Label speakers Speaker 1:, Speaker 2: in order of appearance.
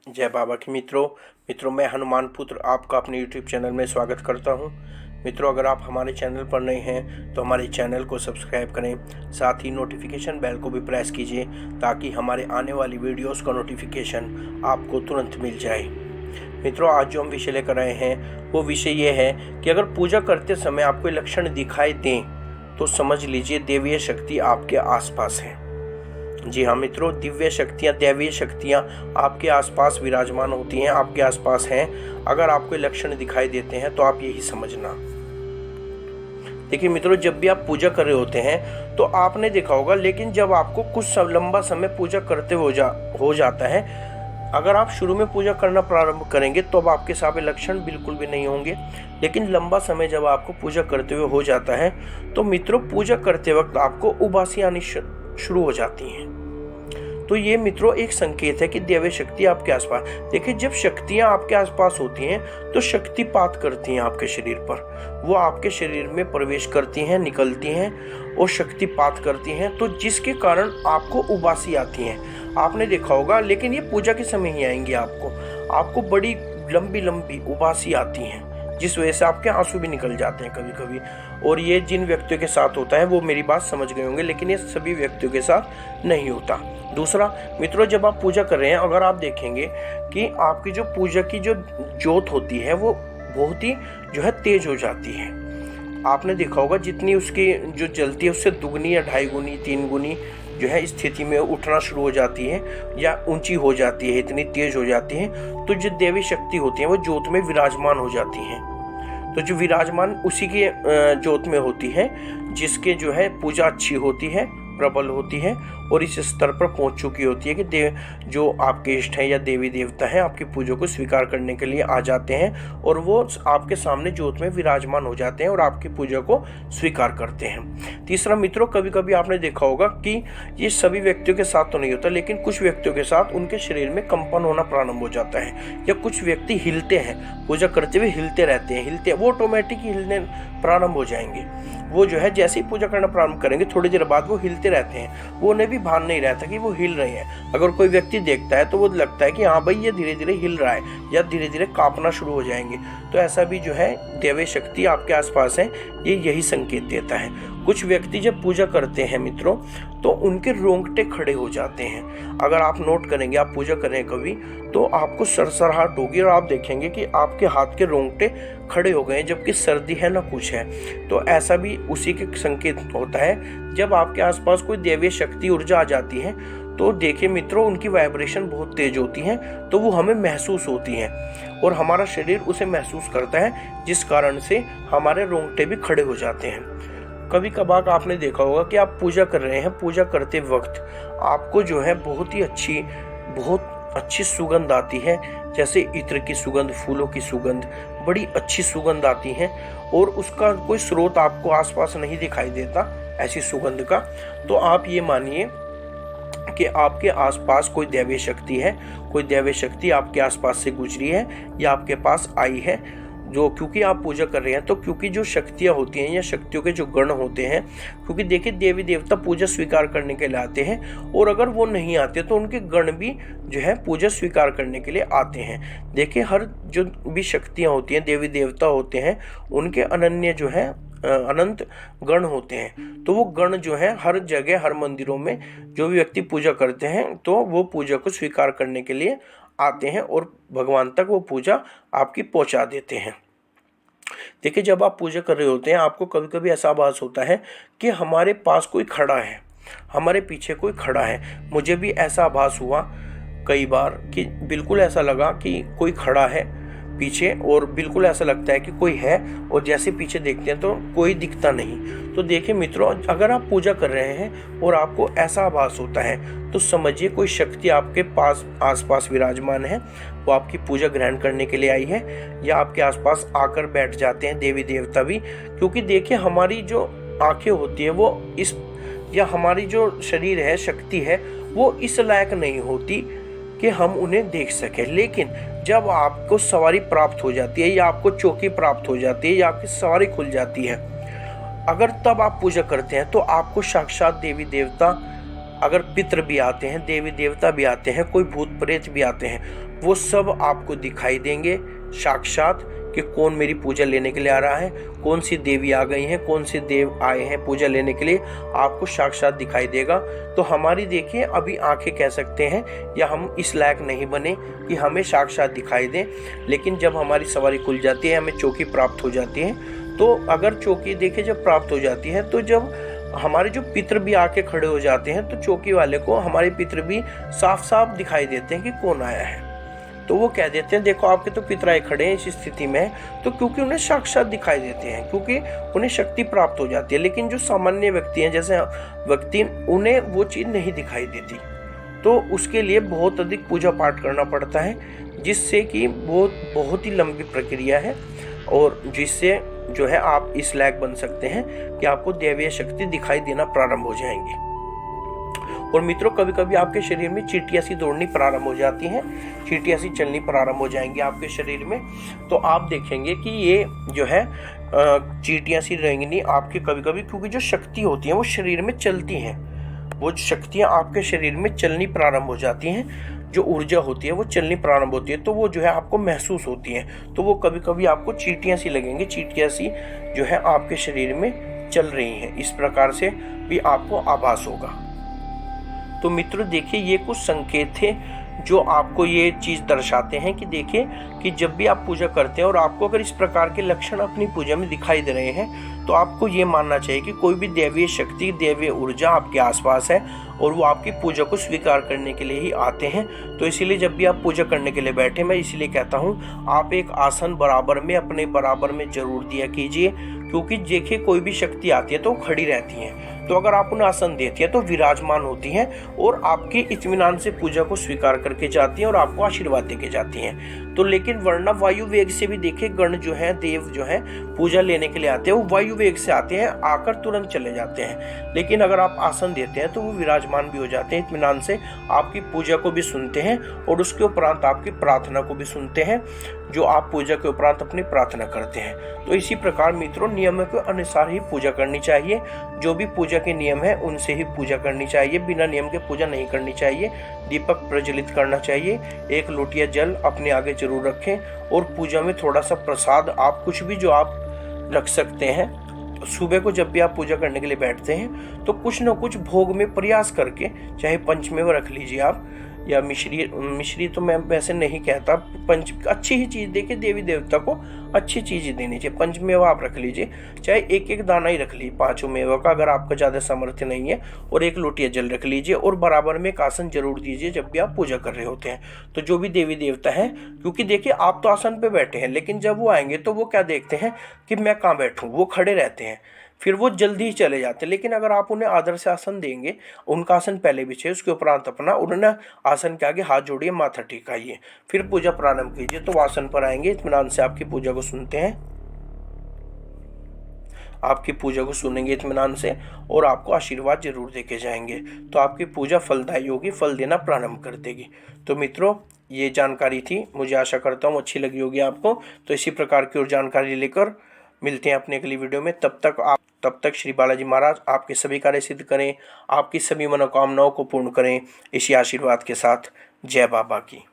Speaker 1: जय बाबा की मित्रों मैं हनुमान पुत्र आपका अपने YouTube चैनल में स्वागत करता हूं। मित्रों, अगर आप हमारे चैनल पर नए हैं तो हमारे चैनल को सब्सक्राइब करें, साथ ही नोटिफिकेशन बेल को भी प्रेस कीजिए ताकि हमारे आने वाली वीडियोस का नोटिफिकेशन आपको तुरंत मिल जाए। मित्रों, आज जो हम विषय लेकर आए हैं वो विषय ये है कि अगर पूजा करते समय आपको लक्षण दिखाई दें तो समझ लीजिए देवीय शक्ति आपके आसपास है। जी हाँ मित्रों, दिव्य शक्तियाँ, दैवीय शक्तियाँ आपके आसपास विराजमान होती हैं, आपके आसपास हैं। अगर आपको लक्षण दिखाई देते हैं तो आप यही समझना। देखिए मित्रों, जब भी आप पूजा कर रहे होते हैं तो आपने देखा होगा, लेकिन जब आपको कुछ लंबा समय पूजा करते हो जाता है, अगर आप शुरू में पूजा करना प्रारंभ करेंगे तो अब आपके सामने लक्षण बिल्कुल भी नहीं होंगे। लेकिन लंबा समय जब आपको पूजा करते हुए हो जाता है तो मित्रों, पूजा करते वक्त आपको उबासी आनी शुरू हो जाती हैं। तो ये मित्रों एक संकेत है कि दैवीय शक्ति आपके आसपास। देखिए, जब शक्तियां आपके आसपास होती हैं तो शक्तिपात करती हैं आपके शरीर पर। वो आपके शरीर में प्रवेश करती हैं, निकलती हैं और शक्तिपात करती हैं, तो जिसके कारण आपको उबासी आती है। आपने देखा होगा, लेकिन ये पूजा के समय ही आएंगी। आपको बड़ी लंबी लंबी उबासी आती हैं, जिस वजह से आपके आंसू भी निकल जाते हैं कभी कभी। और ये जिन व्यक्तियों के साथ होता है वो मेरी बात समझ गए होंगे, लेकिन ये सभी व्यक्तियों के साथ नहीं होता। दूसरा मित्रों, जब आप पूजा कर रहे हैं, अगर आप देखेंगे कि आपकी जो पूजा की जो ज्योत होती है वो बहुत ही जो है तेज हो जाती है। आपने देखा होगा, जितनी उसकी जो जलती है उससे दुगनी या 2.5 गुनी 3 गुनी जो है स्थिति में उठना शुरू हो जाती है या ऊंची हो जाती है, इतनी तेज हो जाती है। तो जो देवी शक्ति होती है वो ज्योत में विराजमान हो जाती है। तो जो विराजमान उसी के ज्योत में होती है, जिसके जो है पूजा अच्छी होती है, प्रबल होती है और इस स्तर पर पहुंच चुकी होती है कि जो आपके इष्ट हैं या देवी देवता हैं आपकी पूजा को स्वीकार करने के लिए आ जाते हैं और वो आपके सामने ज्योत में विराजमान हो जाते हैं और आपकी पूजा को स्वीकार करते हैं। तीसरा मित्रों, कभी कभी आपने देखा होगा कि ये सभी व्यक्तियों के साथ तो नहीं होता, लेकिन कुछ व्यक्तियों के साथ उनके शरीर में कंपन होना प्रारंभ हो जाता है, या कुछ व्यक्ति हिलते हैं, पूजा करते हुए हिलते रहते हैं, वो ऑटोमेटिक हिलने प्रारंभ हो जाएंगे। वो जो है जैसे ही पूजा करना प्रारंभ करेंगे थोड़ी देर बाद वो हिलते रहते हैं, वो उन्हें भी भान नहीं रहता कि वो हिल रहे हैं। अगर कोई व्यक्ति देखता है तो वो लगता है कि हाँ भाई ये धीरे धीरे हिल रहा है, या धीरे धीरे कांपना शुरू हो जाएंगे। तो ऐसा भी जो है दैवीय शक्ति आपके आसपास है, ये यही संकेत देता है। कुछ व्यक्ति जब पूजा करते हैं मित्रों तो उनके रोंगटे खड़े हो जाते हैं। अगर आप नोट करेंगे, आप पूजा करें कभी, तो आपको सरसराहट होगी और आप देखेंगे कि आपके हाथ के रोंगटे खड़े हो गए, जबकि सर्दी है ना कुछ है। तो ऐसा भी उसी के संकेत होता है। जब आपके आसपास कोई दैवीय शक्ति ऊर्जा आ जाती है तो देखिए मित्रों, उनकी वाइब्रेशन बहुत तेज होती है, तो वो हमें महसूस होती है और हमारा शरीर उसे महसूस करता है, जिस कारण से हमारे रोंगटे भी खड़े हो जाते हैं। कभी कभार आपने देखा होगा कि आप पूजा कर रहे हैं, पूजा करते वक्त आपको जो है बहुत अच्छी सुगंध आती है, जैसे इत्र की सुगंध, फूलों की सुगंध, बड़ी अच्छी सुगंध आती है और उसका कोई स्रोत आपको आसपास नहीं दिखाई देता ऐसी सुगंध का। तो आप ये मानिए कि आपके आसपास कोई दैवीय शक्ति है, कोई दैवीय शक्ति आपके आसपास से गुजरी है या आपके पास आई है। जो क्योंकि आप पूजा कर रहे हैं, तो क्योंकि जो शक्तियाँ होती हैं या शक्तियों के जो गण होते हैं, क्योंकि देखिए देवी देवता पूजा स्वीकार करने के लिए आते हैं, और अगर वो नहीं आते तो उनके गण भी जो है पूजा स्वीकार करने के लिए आते हैं। देखिए, हर जो भी शक्तियाँ होती हैं, देवी देवता होते हैं, उनके अनन्य जो है अनंत गण होते हैं। तो वो गण जो है हर जगह, हर मंदिरों में जो भी व्यक्ति पूजा करते हैं तो वो पूजा को स्वीकार करने के लिए आते हैं और भगवान तक वो पूजा आपकी पहुंचा देते हैं। देखिए, जब आप पूजा कर रहे होते हैं, आपको कभी कभी ऐसा आभास होता है कि हमारे पास कोई खड़ा है, हमारे पीछे कोई खड़ा है। मुझे भी ऐसा आभास हुआ कई बार कि बिल्कुल ऐसा लगा कि कोई खड़ा है पीछे, और बिल्कुल ऐसा लगता है कि कोई है, और जैसे पीछे देखते हैं तो कोई दिखता नहीं। तो देखिए मित्रों, अगर आप पूजा कर रहे हैं और आपको ऐसा आभास होता है तो समझिए कोई शक्ति आपके पास आसपास विराजमान है, वो आपकी पूजा ग्रहण करने के लिए आई है, या आपके आसपास आकर बैठ जाते हैं देवी देवता भी। क्योंकि देखिए, हमारी जो आंखें होती है वो या हमारी जो शरीर है, शक्ति है, वो इस लायक नहीं होती कि हम उन्हें देख सकें। लेकिन जब आपको सवारी प्राप्त हो जाती है, या आपको चौकी प्राप्त हो जाती है, या आपकी सवारी खुल जाती है, अगर तब आप पूजा करते हैं तो आपको साक्षात देवी देवता अगर पितर भी आते हैं, देवी देवता भी आते हैं, कोई भूत प्रेत भी आते हैं, वो सब आपको दिखाई देंगे साक्षात कि कौन मेरी पूजा लेने के लिए आ रहा है, कौन सी देवी आ गई हैं, कौन से देव आए हैं पूजा लेने के लिए, आपको साक्षात दिखाई देगा। तो हमारी देखिए अभी आंखें कह सकते हैं या हम इस लायक नहीं बने कि हमें साक्षात दिखाई दे, लेकिन जब हमारी सवारी खुल जाती है, हमें चौकी प्राप्त हो जाती है, तो अगर चौकी देखिए जब प्राप्त हो जाती है, तो जब हमारे जो पितर भी आके खड़े हो जाते हैं, तो चौकी वाले को हमारे पितर भी साफ साफ दिखाई देते हैं कि कौन आया है। तो वो कह देते हैं देखो आपके तो पितराए खड़े हैं इस स्थिति में, तो क्योंकि उन्हें साक्षात दिखाई देते हैं, क्योंकि उन्हें शक्ति प्राप्त हो जाती है। लेकिन जो सामान्य व्यक्ति हैं, जैसे व्यक्ति, उन्हें वो चीज़ नहीं दिखाई देती, तो उसके लिए बहुत अधिक पूजा पाठ करना पड़ता है, जिससे कि बहुत ही लंबी प्रक्रिया है, और जिससे जो है आप इस लायक बन सकते हैं कि आपको दैवीय शक्ति दिखाई देना प्रारंभ हो जाएंगी। और मित्रों, कभी कभी आपके शरीर में चींटियां सी दौड़नी प्रारंभ हो जाती हैं, चींटियां सी चलनी प्रारंभ हो जाएंगी आपके शरीर में। तो आप देखेंगे कि ये जो है चींटियां सी रहेंगी आपके कभी कभी, क्योंकि जो शक्ति होती है वो शरीर में चलती हैं, वो शक्तियां आपके शरीर में चलनी प्रारंभ हो जाती हैं, जो ऊर्जा होती है वो चलनी प्रारंभ होती है, तो वो जो है आपको महसूस होती है। तो वो कभी कभी आपको चींटियां सी लगेंगी, चींटियां सी जो है आपके शरीर में चल रही हैं, इस प्रकार से भी आपको आभास होगा। तो मित्रों देखिए, ये कुछ संकेत थे जो आपको ये चीज़ दर्शाते हैं कि देखिए कि जब भी आप पूजा करते हैं और आपको अगर इस प्रकार के लक्षण अपनी पूजा में दिखाई दे रहे हैं, तो आपको ये मानना चाहिए कि कोई भी दैवीय शक्ति, दैवीय ऊर्जा आपके आसपास है और वो आपकी पूजा को स्वीकार करने के लिए ही आते हैं। तो इसीलिए जब भी आप पूजा करने के लिए बैठे, मैं इसीलिए कहता हूँ आप एक आसन बराबर में, अपने बराबर में जरूर दिया कीजिए, क्योंकि देखिए कोई भी शक्ति आती है तो वो खड़ी रहती हैं, तो अगर आप उन्हें आसन देती है तो विराजमान होती हैं और आपके इत्मीनान से पूजा को स्वीकार करके जाती हैं और आपको आशीर्वाद देके जाती हैं। तो लेकिन वरना वायु वेग से भी देखिए गण जो है, देव जो है पूजा लेने के लिए आते हैं, वो वायु वेग से आते हैं, आकर तुरंत चले जाते हैं। लेकिन अगर आप आसन देते हैं तो वो विराजमान भी हो जाते हैं, इत्मीनान से आपकी पूजा को भी सुनते हैं और उसके उपरांत आपकी प्रार्थना को भी सुनते हैं, जो आप पूजा के उपरांत अपनी प्रार्थना करते हैं। तो इसी प्रकार मित्रों, नियमों के अनुसार ही पूजा करनी चाहिए, जो भी पूजा के नियम है उनसे ही पूजा करनी चाहिए, बिना नियम के पूजा नहीं करनी चाहिए। दीपक प्रज्वलित करना चाहिए, एक लोटिया जल अपने आगे जरूर रखें, और पूजा में थोड़ा सा प्रसाद, आप कुछ भी जो आप रख सकते हैं। सुबह को जब भी आप पूजा करने के लिए बैठते हैं तो कुछ न कुछ भोग में प्रयास करके, चाहे पंचमेवा रख लीजिए आप, या मिश्री तो मैं वैसे नहीं कहता, अच्छी ही चीज़ देखिए, देवी देवता को अच्छी चीज़ देनी चाहिए। पंचमेवा आप रख लीजिए, चाहे एक एक दाना ही रख लीजिए पांचों मेवा का, अगर आपका ज़्यादा सामर्थ्य नहीं है, और एक लोटिया जल रख लीजिए, और बराबर में एक आसन जरूर दीजिए जब भी आप पूजा कर रहे होते हैं। तो जो भी देवी देवता हैं, क्योंकि देखिए आप तो आसन पे बैठे हैं, लेकिन जब वो आएंगे तो वो क्या देखते हैं कि मैं कहाँ बैठूँ, वो खड़े रहते हैं, फिर वो जल्दी ही चले जाते हैं। लेकिन अगर आप उन्हें आदर से आसन देंगे, उनका आसन पहले बिछे, उसके उपरांत अपना उन्होंने आसन के आगे हाथ जोड़िए, माथा टेकाइए, फिर पूजा प्रारंभ कीजिए, तो आसन पर आएंगे, इत्मीनान से आपकी पूजा को सुनते हैं, आपकी पूजा को सुनेंगे इत्मीनान से, और आपको आशीर्वाद जरूर देके जाएंगे। तो आपकी पूजा फलदायी होगी, फल देना प्रारंभ कर देगी। तो मित्रों, ये जानकारी थी, मुझे आशा करता हूँ अच्छी लगी होगी आपको। तो इसी प्रकार की और जानकारी लेकर मिलते हैं अपने अगली वीडियो में। तब तक श्री बालाजी महाराज आपके सभी कार्य सिद्ध करें, आपकी सभी मनोकामनाओं को पूर्ण करें, इसी आशीर्वाद के साथ। जय बाबा की।